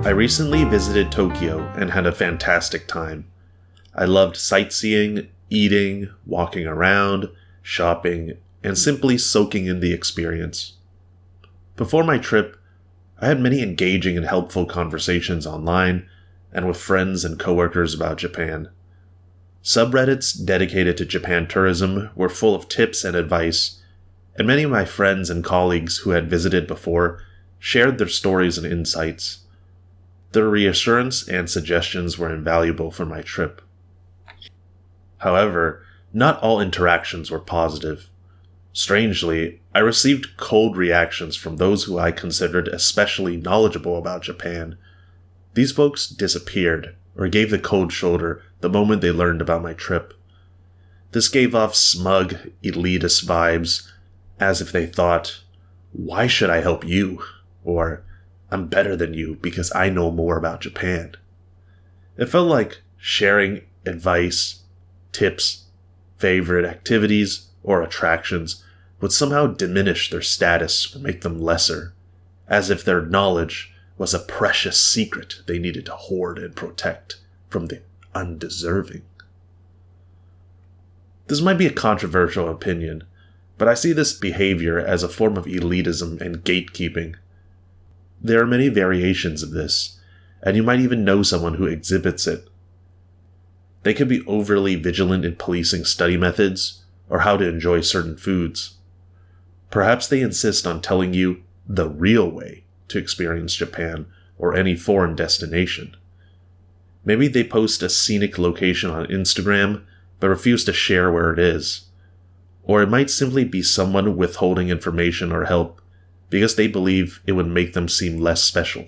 I recently visited Tokyo and had a fantastic time. I loved sightseeing, eating, walking around, shopping, and simply soaking in the experience. Before my trip, I had many engaging and helpful conversations online and with friends and coworkers about Japan. Subreddits dedicated to Japan tourism were full of tips and advice, and many of my friends and colleagues who had visited before shared their stories and insights. Their reassurance and suggestions were invaluable for my trip. However, not all interactions were positive. Strangely, I received cold reactions from those who I considered especially knowledgeable about Japan. These folks disappeared or gave the cold shoulder the moment they learned about my trip. This gave off smug, elitist vibes, as if they thought, "Why should I help you?" Or, "I'm better than you because I know more about Japan." It felt like sharing advice, tips, favorite activities, or attractions would somehow diminish their status or make them lesser, as if their knowledge was a precious secret they needed to hoard and protect from the undeserving. This might be a controversial opinion, but I see this behavior as a form of elitism and gatekeeping. There are many variations of this, and you might even know someone who exhibits it. They could be overly vigilant in policing study methods or how to enjoy certain foods. Perhaps they insist on telling you the real way to experience Japan or any foreign destination. Maybe they post a scenic location on Instagram but refuse to share where it is. Or it might simply be someone withholding information or help because they believe it would make them seem less special.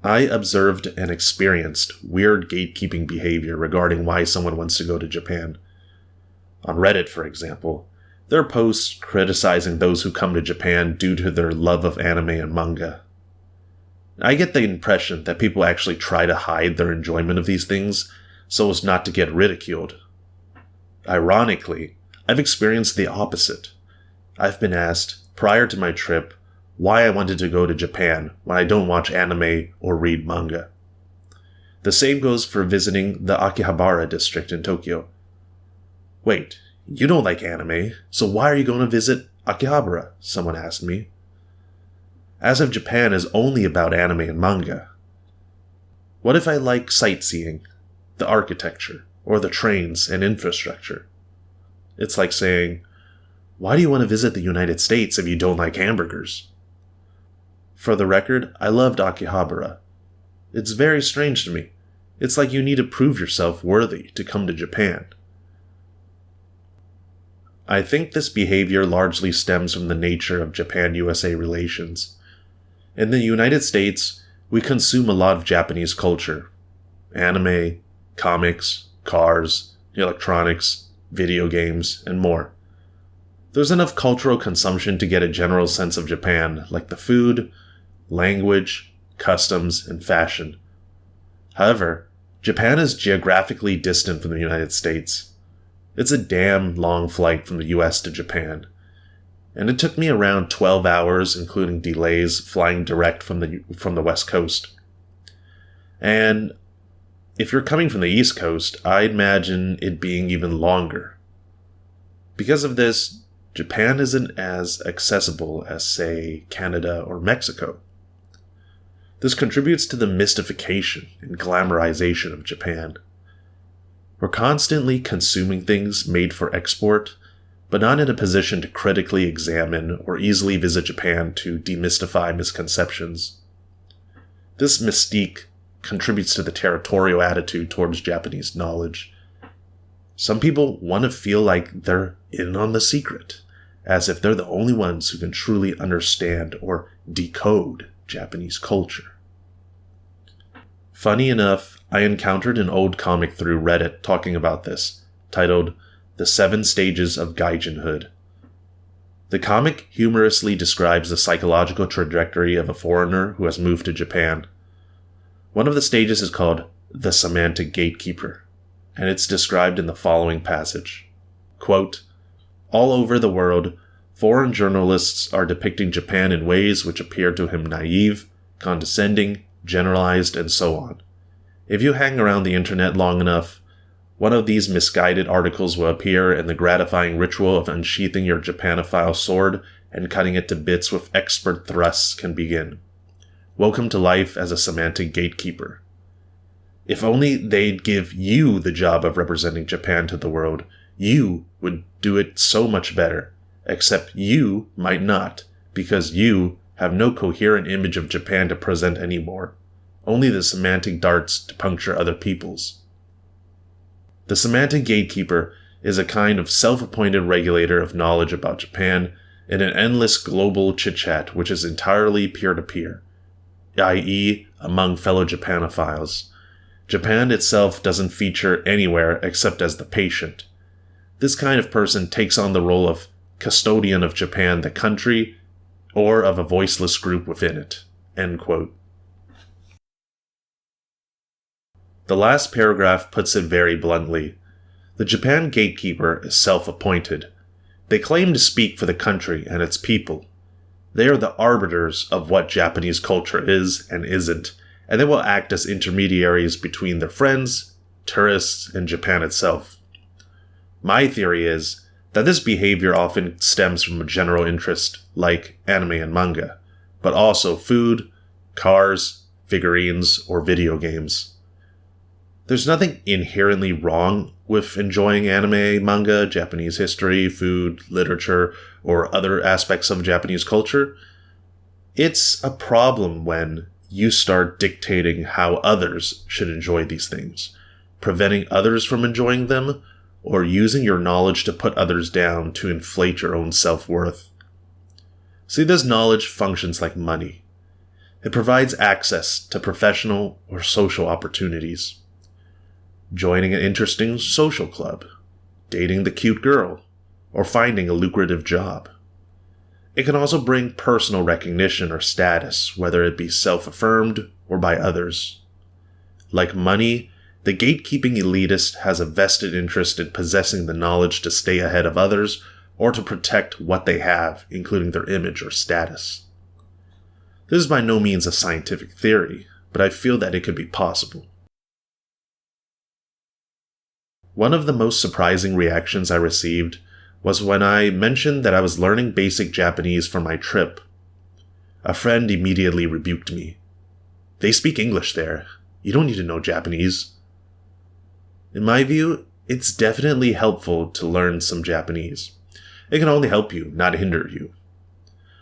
I observed and experienced weird gatekeeping behavior regarding why someone wants to go to Japan. On Reddit, for example, there are posts criticizing those who come to Japan due to their love of anime and manga. I get the impression that people actually try to hide their enjoyment of these things so as not to get ridiculed. Ironically, I've experienced the opposite. I've been asked, prior to my trip, why I wanted to go to Japan when I don't watch anime or read manga. The same goes for visiting the Akihabara district in Tokyo. "Wait, you don't like anime, so why are you going to visit Akihabara?" someone asked me. As if Japan is only about anime and manga. What if I like sightseeing, the architecture, or the trains and infrastructure? It's like saying, "Why do you want to visit the United States if you don't like hamburgers?" For the record, I loved Akihabara. It's very strange to me. It's like you need to prove yourself worthy to come to Japan. I think this behavior largely stems from the nature of Japan-USA relations. In the United States, we consume a lot of Japanese culture. Anime, comics, cars, electronics, video games, and more. There's enough cultural consumption to get a general sense of Japan, like the food, language, customs, and fashion. However, Japan is geographically distant from the United States. It's a damn long flight from the US to Japan, and it took me around 12 hours, including delays, flying direct from the West Coast. And if you're coming from the East Coast, I'd imagine it being even longer. Because of this, Japan isn't as accessible as, say, Canada or Mexico. This contributes to the mystification and glamorization of Japan. We're constantly consuming things made for export, but not in a position to critically examine or easily visit Japan to demystify misconceptions. This mystique contributes to the territorial attitude towards Japanese knowledge. Some people want to feel like they're in on the secret, as if they're the only ones who can truly understand or decode Japanese culture. Funny enough, I encountered an old comic through Reddit talking about this, titled The 7 Stages of Gaijinhood. The comic humorously describes the psychological trajectory of a foreigner who has moved to Japan. One of the stages is called the semantic gatekeeper, and it's described in the following passage. Quote, "All over the world, Foreign journalists are depicting Japan in ways which appear to him naive, condescending, generalized, and so on. If you hang around the internet long enough, one of these misguided articles will appear and the gratifying ritual of unsheathing your Japanophile sword and cutting it to bits with expert thrusts can begin. Welcome to life as a semantic gatekeeper. If only they'd give you the job of representing Japan to the world, you would do it so much better. Except you might not, because you have no coherent image of Japan to present anymore. Only the semantic darts to puncture other people's. The semantic gatekeeper is a kind of self-appointed regulator of knowledge about Japan in an endless global chit-chat which is entirely peer-to-peer, i.e. among fellow Japanophiles. Japan itself doesn't feature anywhere except as the patient. This kind of person takes on the role of custodian of Japan, the country, or of a voiceless group within it." End quote. The last paragraph puts it very bluntly. The Japan gatekeeper is self-appointed. They claim to speak for the country and its people. They are the arbiters of what Japanese culture is and isn't, and they will act as intermediaries between their friends, tourists, and Japan itself. My theory is that this behavior often stems from a general interest, like anime and manga, but also food, cars, figurines, or video games. There's nothing inherently wrong with enjoying anime, manga, Japanese history, food, literature, or other aspects of Japanese culture. It's a problem when you start dictating how others should enjoy these things, preventing others from enjoying them, or using your knowledge to put others down to inflate your own self-worth. See, this knowledge functions like money. It provides access to professional or social opportunities. Joining an interesting social club, dating the cute girl, or finding a lucrative job. It can also bring personal recognition or status, whether it be self-affirmed or by others. Like money, the gatekeeping elitist has a vested interest in possessing the knowledge to stay ahead of others or to protect what they have, including their image or status. This is by no means a scientific theory, but I feel that it could be possible. One of the most surprising reactions I received was when I mentioned that I was learning basic Japanese for my trip. A friend immediately rebuked me. "They speak English there. You don't need to know Japanese." In my view, it's definitely helpful to learn some Japanese. It can only help you, not hinder you.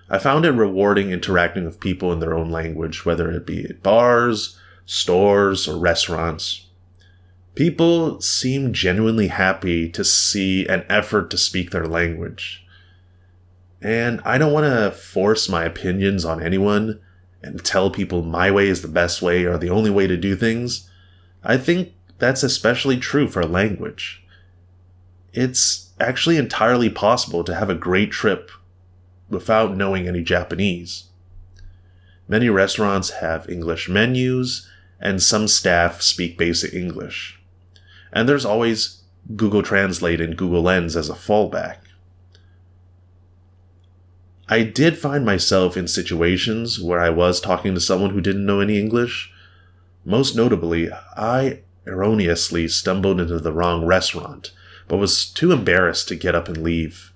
I found it rewarding interacting with people in their own language, whether it be at bars, stores, or restaurants. People seem genuinely happy to see an effort to speak their language. And I don't want to force my opinions on anyone and tell people my way is the best way or the only way to do things. I think that's especially true for language. It's actually entirely possible to have a great trip without knowing any Japanese. Many restaurants have English menus, and some staff speak basic English. And there's always Google Translate and Google Lens as a fallback. I did find myself in situations where I was talking to someone who didn't know any English. Most notably, I erroneously stumbled into the wrong restaurant, but was too embarrassed to get up and leave.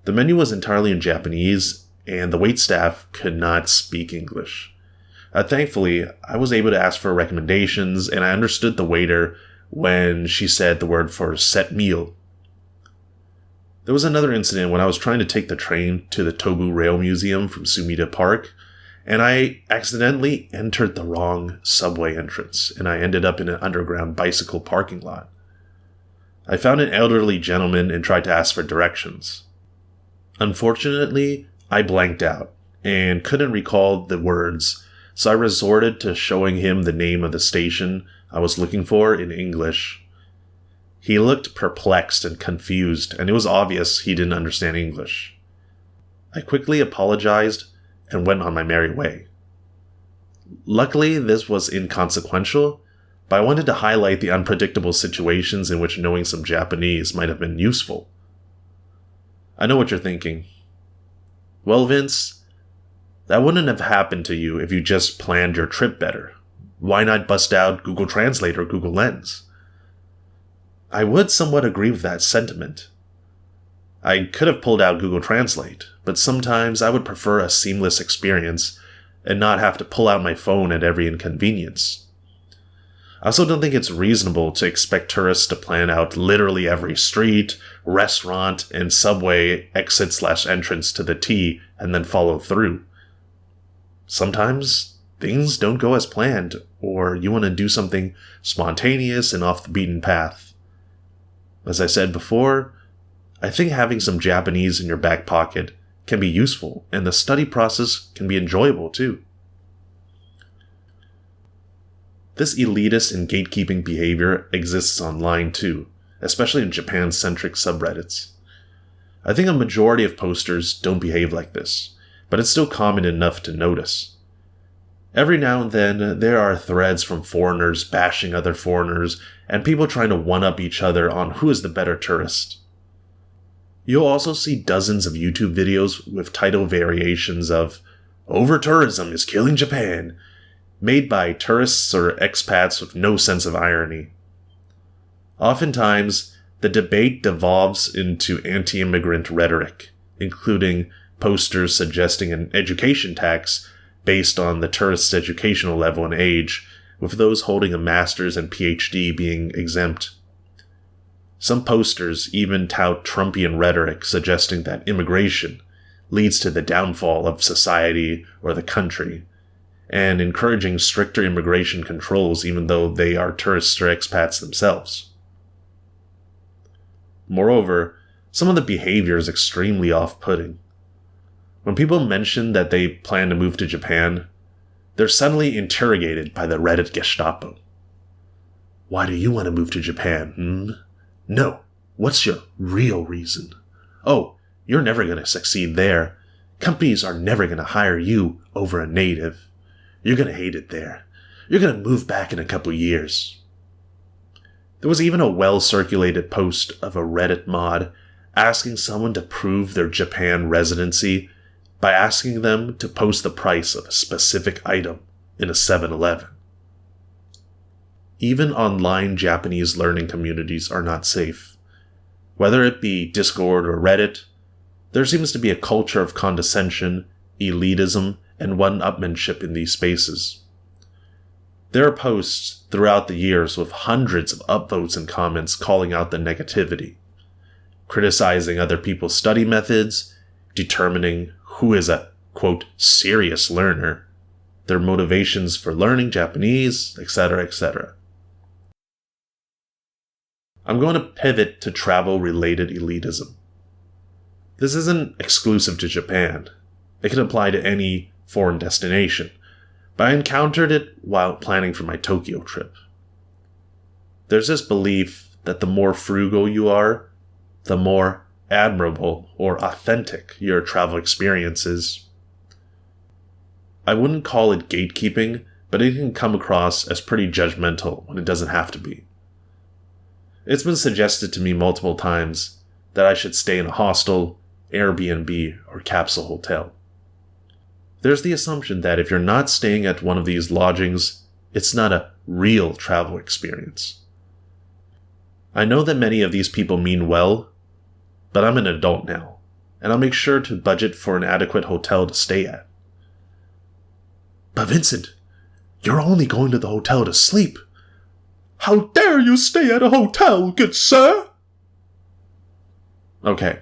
The menu was entirely in Japanese, and the waitstaff could not speak English. Thankfully, I was able to ask for recommendations, and I understood the waiter when she said the word for set meal. There was another incident when I was trying to take the train to the Tobu Rail Museum from Sumida Park, and I accidentally entered the wrong subway entrance, and I ended up in an underground bicycle parking lot. I found an elderly gentleman and tried to ask for directions. Unfortunately, I blanked out and couldn't recall the words, so I resorted to showing him the name of the station I was looking for in English. He looked perplexed and confused, and it was obvious he didn't understand English. I quickly apologized and went on my merry way. Luckily, this was inconsequential, but I wanted to highlight the unpredictable situations in which knowing some Japanese might have been useful. I know what you're thinking. Well, Vince, that wouldn't have happened to you if you just planned your trip better. Why not bust out Google Translate or Google Lens? I would somewhat agree with that sentiment. I could have pulled out Google Translate, but sometimes I would prefer a seamless experience and not have to pull out my phone at every inconvenience. I also don't think it's reasonable to expect tourists to plan out literally every street, restaurant, and subway exit/entrance to the T and then follow through. Sometimes things don't go as planned, or you want to do something spontaneous and off the beaten path. As I said before, I think having some Japanese in your back pocket can be useful, and the study process can be enjoyable too. This elitist and gatekeeping behavior exists online too, especially in Japan-centric subreddits. I think a majority of posters don't behave like this, but it's still common enough to notice. Every now and then, there are threads from foreigners bashing other foreigners and people trying to one-up each other on who is the better tourist. You'll also see dozens of YouTube videos with title variations of "Over-tourism is killing Japan," made by tourists or expats with no sense of irony. Oftentimes, the debate devolves into anti-immigrant rhetoric, including posters suggesting an education tax based on the tourist's educational level and age, with those holding a master's and PhD being exempt. Some posters even tout Trumpian rhetoric suggesting that immigration leads to the downfall of society or the country, and encouraging stricter immigration controls even though they are tourists or expats themselves. Moreover, some of the behavior is extremely off-putting. When people mention that they plan to move to Japan, they're suddenly interrogated by the Reddit Gestapo. "Why do you want to move to Japan, No, what's your real reason? Oh, you're never going to succeed there. Companies are never going to hire you over a native. You're going to hate it there. You're going to move back in a couple years." There was even a well-circulated post of a Reddit mod asking someone to prove their Japan residency by asking them to post the price of a specific item in a 7-Eleven. Even online Japanese learning communities are not safe. Whether it be Discord or Reddit, there seems to be a culture of condescension, elitism, and one-upmanship in these spaces. There are posts throughout the years with hundreds of upvotes and comments calling out the negativity, criticizing other people's study methods, determining who is a, quote, serious learner, their motivations for learning Japanese, etc., etc. I'm going to pivot to travel-related elitism. This isn't exclusive to Japan. It can apply to any foreign destination, but I encountered it while planning for my Tokyo trip. There's this belief that the more frugal you are, the more admirable or authentic your travel experience is. I wouldn't call it gatekeeping, but it can come across as pretty judgmental when it doesn't have to be. It's been suggested to me multiple times that I should stay in a hostel, Airbnb, or capsule hotel. There's the assumption that if you're not staying at one of these lodgings, it's not a real travel experience. I know that many of these people mean well, but I'm an adult now, and I'll make sure to budget for an adequate hotel to stay at. "But Vincent, you're only going to the hotel to sleep. How dare you stay at a hotel, good sir?" Okay,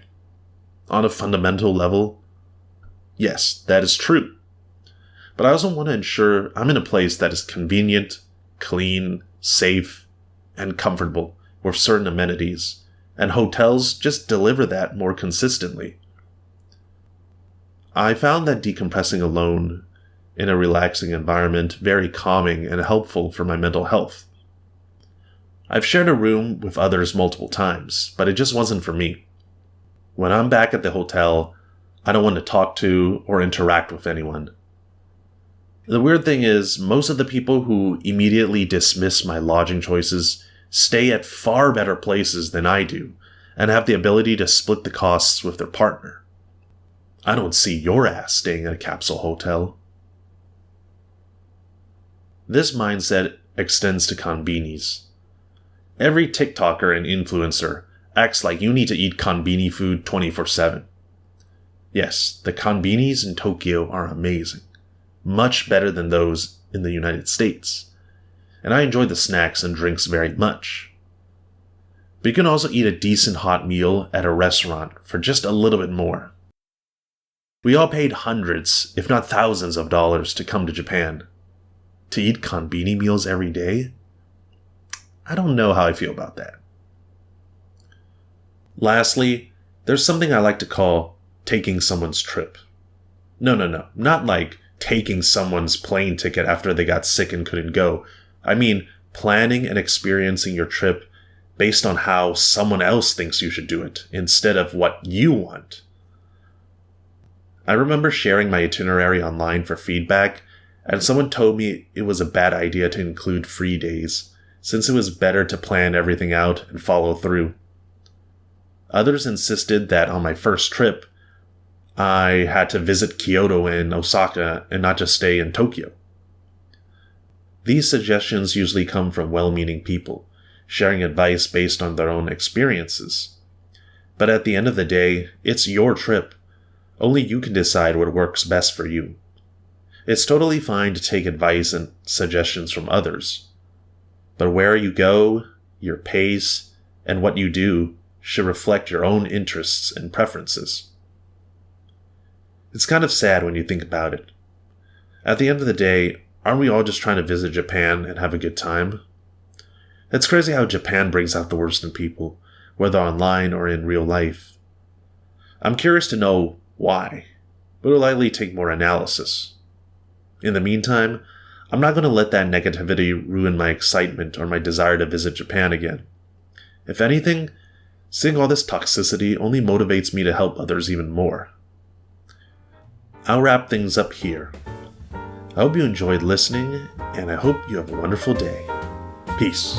on a fundamental level, yes, that is true. But I also want to ensure I'm in a place that is convenient, clean, safe, and comfortable with certain amenities, and hotels just deliver that more consistently. I found that decompressing alone in a relaxing environment very calming and helpful for my mental health. I've shared a room with others multiple times, but it just wasn't for me. When I'm back at the hotel, I don't want to talk to or interact with anyone. The weird thing is, most of the people who immediately dismiss my lodging choices stay at far better places than I do, and have the ability to split the costs with their partner. I don't see your ass staying in a capsule hotel. This mindset extends to konbinis. Every TikToker and influencer acts like you need to eat konbini food 24/7. Yes, the konbinis in Tokyo are amazing. Much better than those in the United States. And I enjoy the snacks and drinks very much. But you can also eat a decent hot meal at a restaurant for just a little bit more. We all paid hundreds, if not thousands of dollars to come to Japan. To eat konbini meals every day? I don't know how I feel about that. Lastly, there's something I like to call taking someone's trip. No, not like taking someone's plane ticket after they got sick and couldn't go. I mean, planning and experiencing your trip based on how someone else thinks you should do it, instead of what you want. I remember sharing my itinerary online for feedback, and someone told me it was a bad idea to include free days, since it was better to plan everything out and follow through. Others insisted that on my first trip, I had to visit Kyoto and Osaka and not just stay in Tokyo. These suggestions usually come from well-meaning people, sharing advice based on their own experiences. But at the end of the day, it's your trip. Only you can decide what works best for you. It's totally fine to take advice and suggestions from others. But where you go, your pace, and what you do should reflect your own interests and preferences. It's kind of sad when you think about it. At the end of the day, aren't we all just trying to visit Japan and have a good time? It's crazy how Japan brings out the worst in people, whether online or in real life. I'm curious to know why, but it'll likely take more analysis. In the meantime, I'm not going to let that negativity ruin my excitement or my desire to visit Japan again. If anything, seeing all this toxicity only motivates me to help others even more. I'll wrap things up here. I hope you enjoyed listening, and I hope you have a wonderful day. Peace.